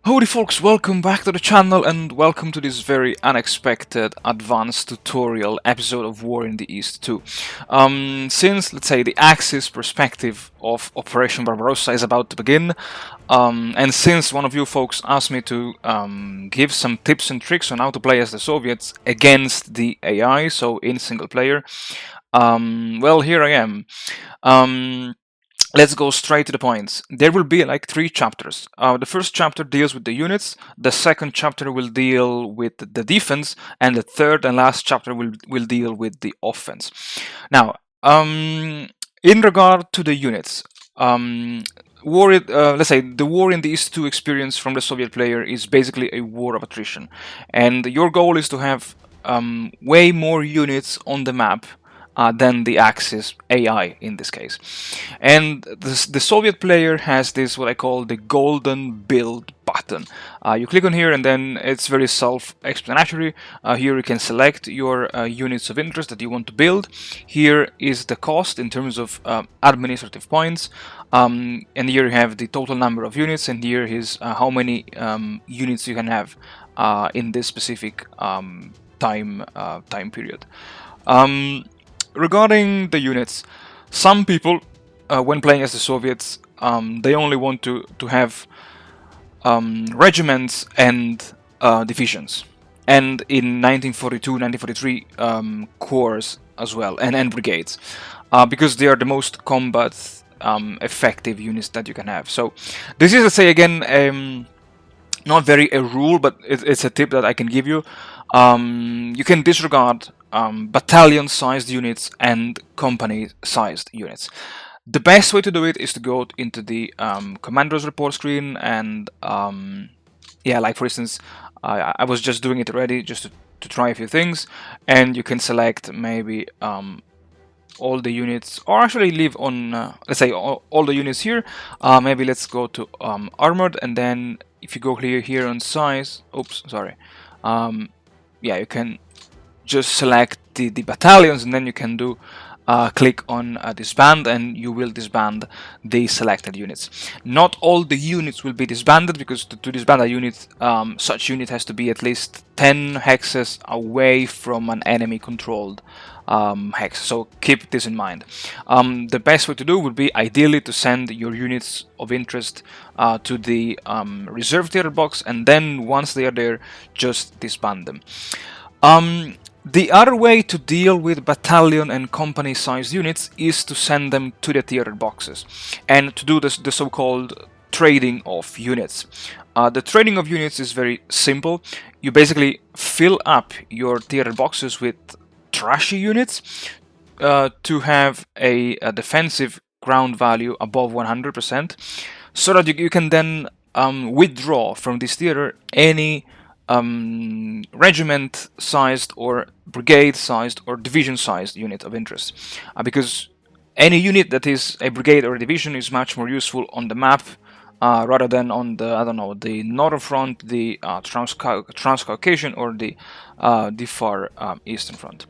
Howdy folks, welcome back to the channel and welcome to this very unexpected advanced tutorial episode of War in the East 2. Since, let's say, the Axis perspective of Operation Barbarossa is about to begin, and since one of you folks asked me to give some tips and tricks on how to play as the Soviets against the AI, so in single player, well, here I am. Let's go straight to the point. There will be like 3 chapters. The first chapter deals with the units, the second chapter will deal with the defense, and the third and last chapter will deal with the offense. Now, in regard to the units, let's say the war in the East 2 experience from the Soviet player is basically a war of attrition, and your goal is to have way more units on the map than the Axis AI in this case. And the Soviet player has this, what I call the golden build button. You click on here and then it's very self-explanatory. Here you can select your units of interest that you want to build. Here is the cost in terms of administrative points. And here you have the total number of units, and here is how many units you can have in this specific time period. Regarding the units, some people, when playing as the Soviets, they only want to have regiments and divisions, and in 1942, 1943 corps as well, and brigades, because they are the most combat effective units that you can have. So this is, let's say again, not very a rule, but it's a tip that I can give you. You can disregard battalion-sized units and company-sized units. The best way to do it is to go into the commander's report screen and yeah, like for instance, I was just doing it already just to try a few things, and you can select maybe all the units, or actually leave on let's say all the units here. Maybe let's go to armored, and then if you go here on size, oops, sorry, yeah, you can just select the battalions, and then you can do click on disband, and you will disband the selected units. Not all the units will be disbanded, because to disband a unit, such unit has to be at least 10 hexes away from an enemy controlled hex, so keep this in mind. The best way to do would be ideally to send your units of interest to the reserve theater box, and then once they are there, just disband them. The other way to deal with battalion and company sized units is to send them to the theater boxes, and to do the so-called trading of units. The trading of units is very simple. You basically fill up your theater boxes with trashy units to have a defensive ground value above 100%, so that you can then withdraw from this theater any regiment-sized or brigade-sized or division-sized unit of interest, because any unit that is a brigade or a division is much more useful on the map rather than on the, I don't know, the Northern Front, the Transcaucasian, or the far Eastern Front.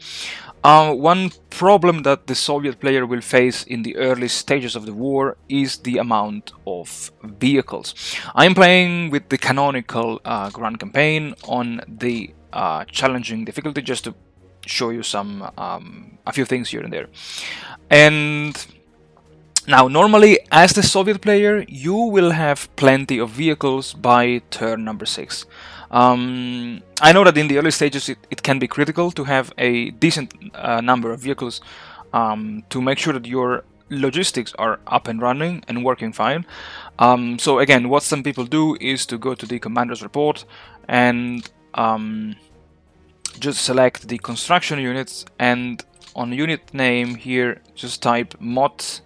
One problem that the Soviet player will face in the early stages of the war is the amount of vehicles. I'm playing with the canonical Grand Campaign on the challenging difficulty, just to show you some a few things here and there. And now, normally, as the Soviet player, you will have plenty of vehicles by turn number 6. I know that in the early stages it can be critical to have a decent number of vehicles to make sure that your logistics are up and running and working fine. So again, what some people do is to go to the commander's report and just select the construction units, and on unit name here just type mot.n,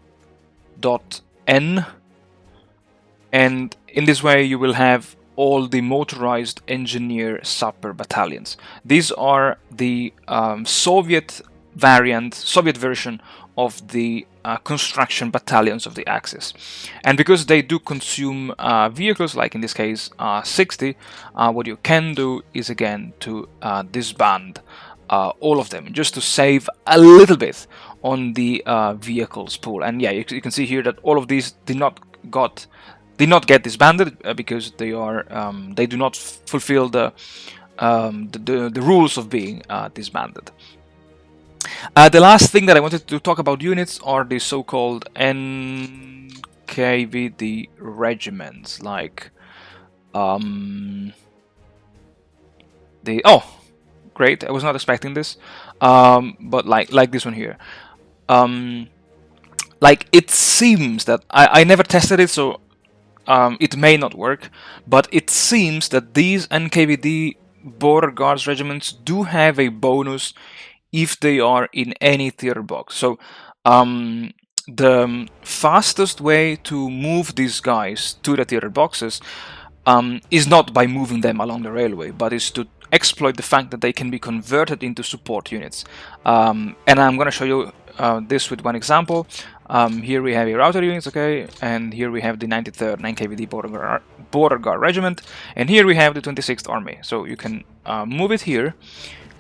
and in this way you will have all the motorized engineer sapper battalions. These are the Soviet version of the construction battalions of the Axis, and because they do consume vehicles, like in this case 60, what you can do is again to disband all of them, just to save a little bit on the vehicles pool. And yeah, you can see here that all of these did not got did not get disbanded because they do not fulfill the rules of being disbanded. The last thing that I wanted to talk about units are the so-called NKVD regiments, like great, I was not expecting this, but like this one here. Like, it seems that I never tested it, so it may not work, but it seems that these NKVD border guards regiments do have a bonus if they are in any theater box. So the fastest way to move these guys to the theater boxes is not by moving them along the railway, but is to exploit the fact that they can be converted into support units. And I'm going to show you this with one example. Here we have a router units, okay, and here we have the 93rd 9KVD Border Guard Regiment, and here we have the 26th Army. So you can move it here,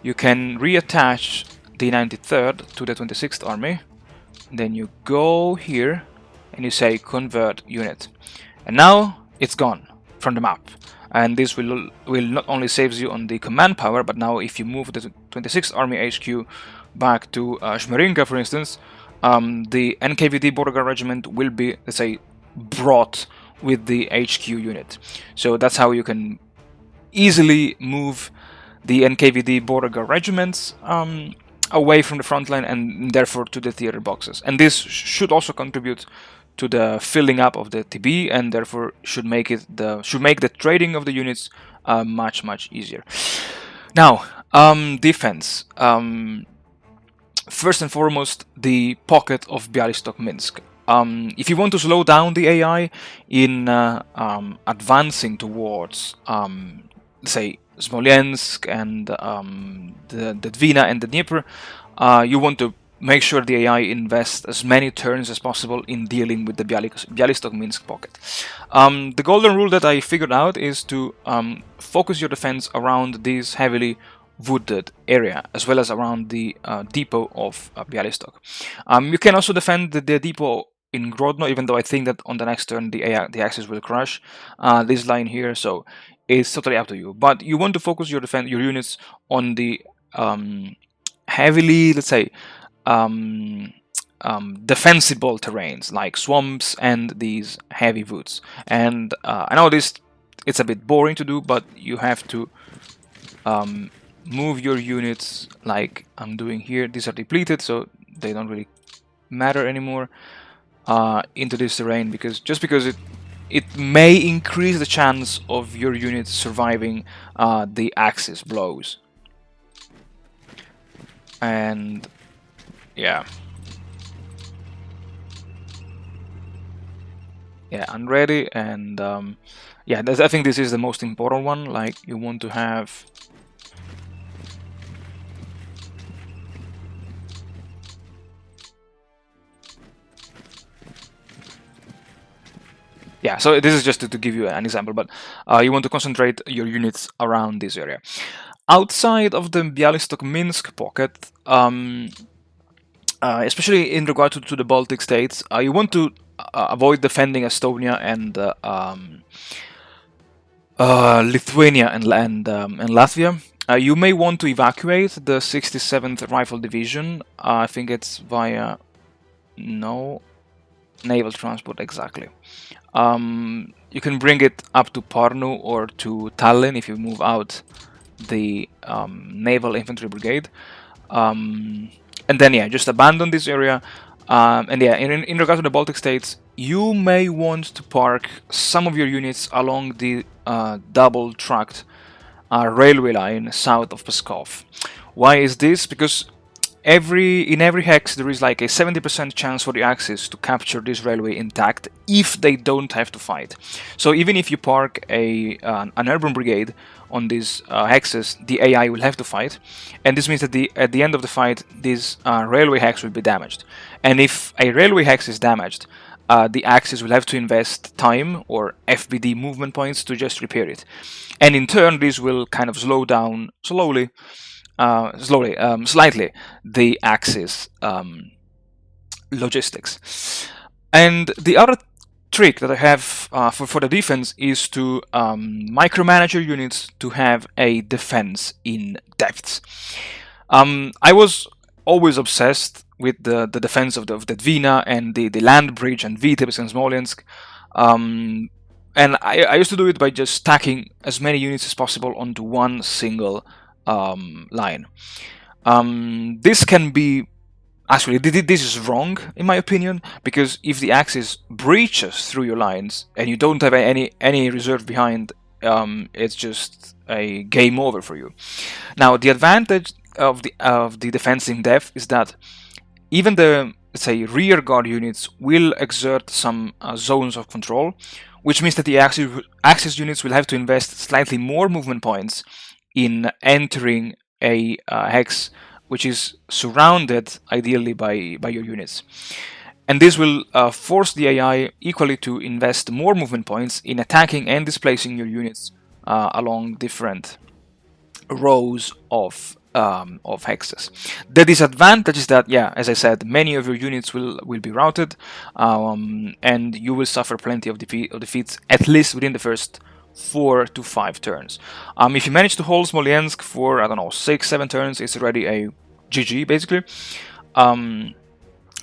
you can reattach the 93rd to the 26th Army, then you go here and you say convert unit, and now it's gone from the map. And this will not only saves you on the command power, but now if you move the 26th Army HQ back to Schmerinka, for instance, the NKVD Border Guard Regiment will be, let's say, brought with the HQ unit. So that's how you can easily move the NKVD Border Guard regiments away from the front line and therefore to the theater boxes. And this should also contribute to the filling up of the TB, and therefore should make the trading of the units much easier. Now, defense. First and foremost, the pocket of Bialystok-Minsk. If you want to slow down the AI in advancing towards, say, Smolensk and the Dvina and the Dnieper, you want to make sure the AI invests as many turns as possible in dealing with the Bialystok-Minsk pocket. The golden rule that I figured out is to focus your defense around this heavily wooded area, as well as around the depot of Bialystok. You can also defend the depot in Grodno, even though I think that on the next turn the Axis will crush this line here, so it's totally up to you. But you want to focus your units on the heavily, let's say, defensible terrains like swamps and these heavy woods. And I know it's a bit boring to do, but you have to move your units like I'm doing here. These are depleted, so they don't really matter anymore into this terrain, because it may increase the chance of your units surviving the Axis blows. And yeah, unready. And yeah, I think this is the most important one. Like, you want to have so this is just to give you an example, but you want to concentrate your units around this area. Outside of the Bialystok-Minsk pocket, especially in regard to the Baltic states, you want to avoid defending Estonia and Lithuania and Latvia. You may want to evacuate the 67th Rifle Division. I think it's via naval transport, exactly. You can bring it up to Parnu or to Tallinn if you move out the Naval Infantry Brigade. And then just abandon this area. And in regard to the Baltic states, you may want to park some of your units along the double-tracked railway line south of Pskov. Why is this? Because in every hex there is like a 70% chance for the Axis to capture this railway intact if they don't have to fight. So even if you park an urban brigade on these hexes, the AI will have to fight, and this means that at the end of the fight, this railway hex will be damaged. And if a railway hex is damaged, the Axis will have to invest time or FBD movement points to just repair it. And in turn, this will kind of slow down slightly the Axis logistics. And the other trick that I have for the defense is to micromanage your units to have a defense in depth. I was always obsessed with the defense of the Dvina and the land bridge and Vitebsk and Smolensk. And I used to do it by just stacking as many units as possible onto one single line. This can be actually this is wrong in my opinion, because if the Axis breaches through your lines and you don't have any reserve behind, it's just a game over for you. Now the advantage of the defense in depth is that even the, let's say, rear guard units will exert some zones of control, which means that the Axis units will have to invest slightly more movement points in entering a hex which is surrounded ideally by your units. And this will force the AI equally to invest more movement points in attacking and displacing your units along different rows of hexes. The disadvantage is that, yeah, as I said, many of your units will be routed, and you will suffer plenty of defeats, at least within the first 4 to 5 turns. If you manage to hold Smolensk for, I don't know, 6-7 turns, it's already a GG basically.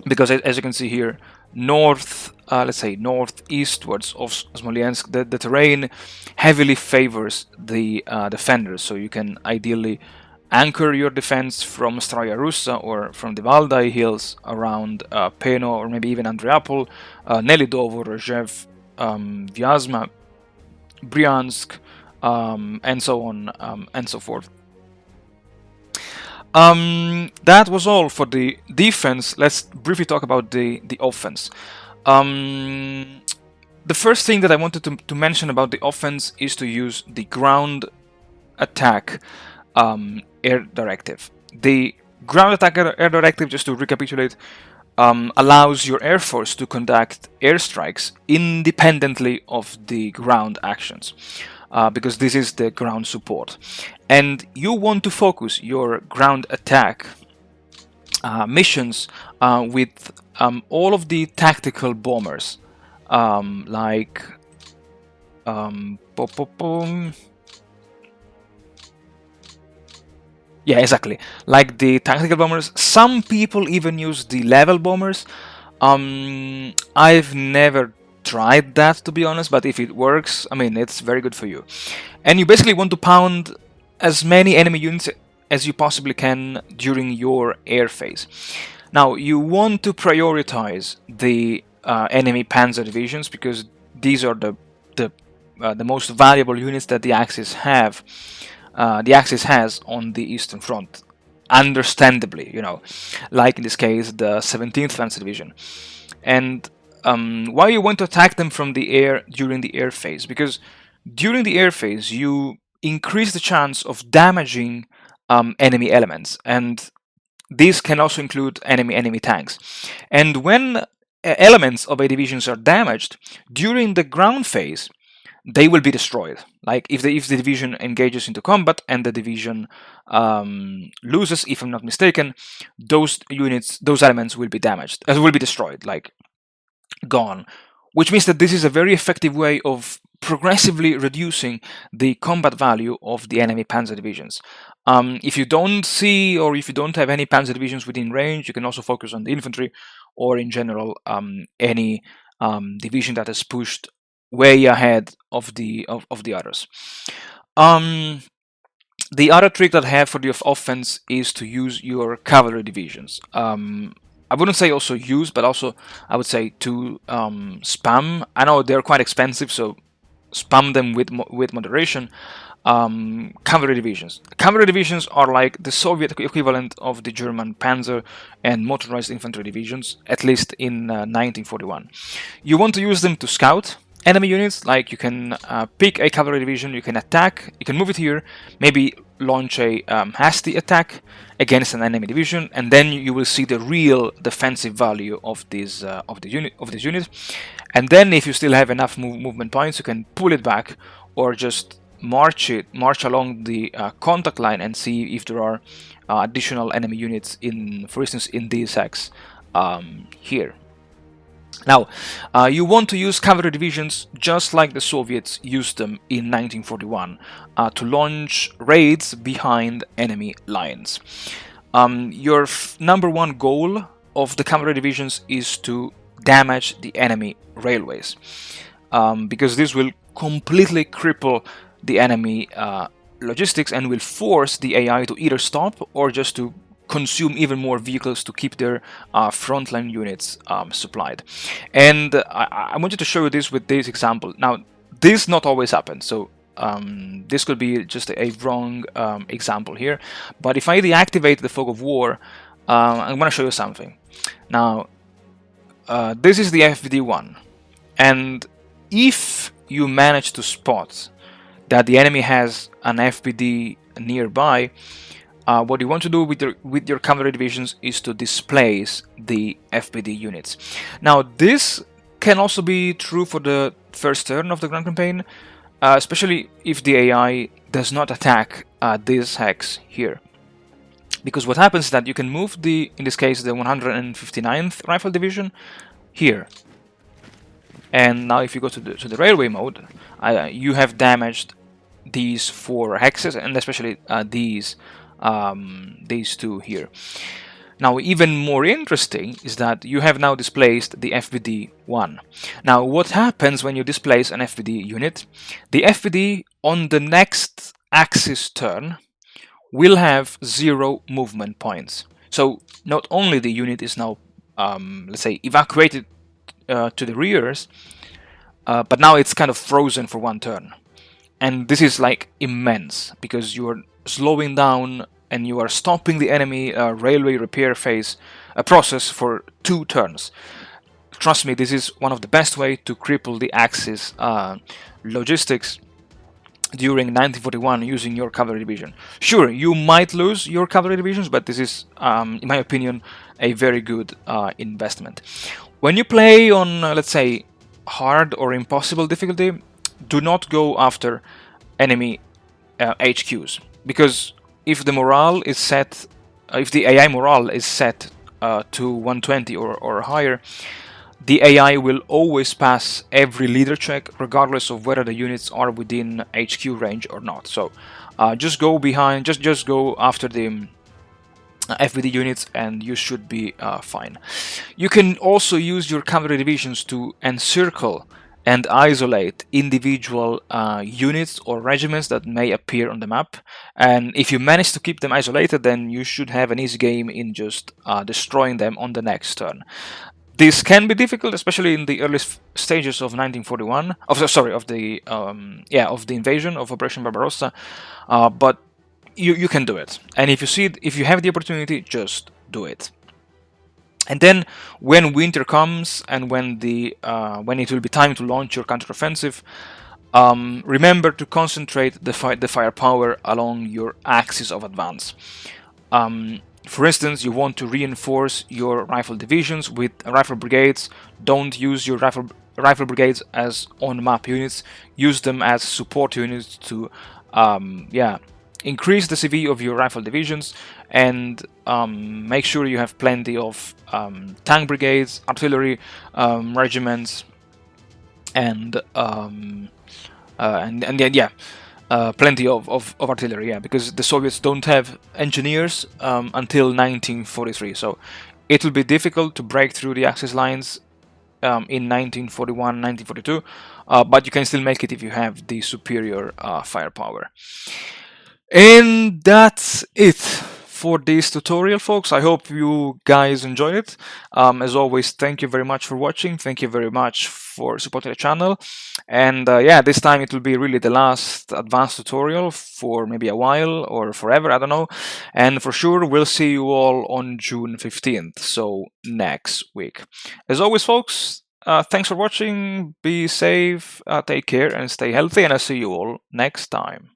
Because as you can see here, let's say northeastwards of Smolensk, the terrain heavily favors the defenders, so you can ideally anchor your defense from Straya Russa or from the Valdai hills around Peno, or maybe even Andreapol, Nelidovo, Rozhev, Vyazma, Bryansk, and so on and so forth. That was all for the defense. Let's briefly talk about the offense. The first thing that I wanted to mention about the offense is to use the ground attack air directive. The ground attack air directive, just to recapitulate, allows your air force to conduct airstrikes independently of the ground actions, because this is the ground support. And you want to focus your ground attack missions with all of the tactical bombers, like yeah, exactly, like the tactical bombers. Some people even use the level bombers. I've never tried that, to be honest, but if it works, I mean, it's very good for you. And you basically want to pound as many enemy units as you possibly can during your air phase. Now, you want to prioritize the enemy panzer divisions, because these are the most valuable units that the Axis have. The Axis has on the Eastern Front, understandably, you know, like in this case the 17th Panzer Division. And why you want to attack them from the air during the air phase? Because during the air phase you increase the chance of damaging enemy elements, and these can also include enemy tanks. And when elements of a divisions are damaged during the ground phase, they will be destroyed. Like if the division engages into combat and the division loses, if I'm not mistaken, those elements will be damaged, will be destroyed, like gone. Which means that this is a very effective way of progressively reducing the combat value of the enemy panzer divisions. If you don't see, or if you don't have any panzer divisions within range, you can also focus on the infantry, or in general any division that is pushed way ahead of the others. The other trick that I have for the offense is to use your cavalry divisions. I wouldn't say also use, but also I would say to spam. I know they're quite expensive, so spam them with moderation. Cavalry divisions. Cavalry divisions are like the Soviet equivalent of the German Panzer and motorized infantry divisions, at least in 1941. You want to use them to scout enemy units. Like you can pick a cavalry division, you can attack, you can move it here, maybe launch a hasty attack against an enemy division, and then you will see the real defensive value of this unit. And then if you still have enough movement points, you can pull it back, or just march along the contact line and see if there are additional enemy units in, for instance, in this hex here. Now, you want to use cavalry divisions just like the Soviets used them in 1941 to launch raids behind enemy lines. Your number one goal of the cavalry divisions is to damage the enemy railways, because this will completely cripple the enemy logistics and will force the AI to either stop or just to consume even more vehicles to keep their frontline units supplied. And I wanted to show you this with this example. Now, this not always happens, so this could be just a wrong example here. But if I deactivate the fog of war, I'm going to show you something. Now, this is the FVD1, and if you manage to spot that the enemy has an FPD nearby, what you want to do with your cavalry divisions is to displace the FPD units. Now, this can also be true for the first turn of the Grand Campaign, especially if the AI does not attack this hex here. Because what happens is that you can move in this case, the 159th Rifle Division here. And now if you go to the railway mode, you have damaged these 4 hexes, and especially these two here. Now, even more interesting is that you have now displaced the FPD-1. Now, what happens when you displace an FPD unit? The FPD on the next axis turn will have 0 movement points. So not only the unit is now, let's say, evacuated to the rears, but now it's kind of frozen for 1 turn. And this is like immense, because you're slowing down and you are stopping the enemy railway repair phase process for 2 turns. Trust me, this is one of the best way to cripple the Axis logistics during 1941 using your cavalry division. Sure, you might lose your cavalry divisions, but this is, in my opinion, a very good investment. When you play on, let's say, hard or impossible difficulty, do not go after enemy HQs, because if the morale is set, if the AI morale is set to 120 or higher, the AI will always pass every leader check, regardless of whether the units are within HQ range or not. So just go behind, just go after the FBD units, and you should be fine. You can also use your cavalry divisions to encircle and isolate individual units or regiments that may appear on the map. And if you manage to keep them isolated, then you should have an easy game in just destroying them on the next turn. This can be difficult, especially in the early stages of 1941. Of the invasion of Operation Barbarossa, but you can do it. And if you have the opportunity, just do it. And then, when winter comes and when it will be time to launch your counteroffensive, remember to concentrate the firepower along your axis of advance. For instance, you want to reinforce your rifle divisions with rifle brigades. Don't use your rifle brigades as on-map units. Use them as support units to, increase the CV of your rifle divisions, and make sure you have plenty of tank brigades, artillery regiments, and plenty of artillery, because the Soviets don't have engineers until 1943, so it will be difficult to break through the Axis lines in 1941, 1942, but you can still make it if you have the superior firepower. And that's it for this tutorial, folks. I hope you guys enjoyed it. As always, thank you very much for watching. Thank you very much for supporting the channel. And this time it will be really the last advanced tutorial for maybe a while or forever, I don't know. And for sure, we'll see you all on June 15th, so next week. As always, folks, thanks for watching. Be safe, take care, and stay healthy. And I'll see you all next time.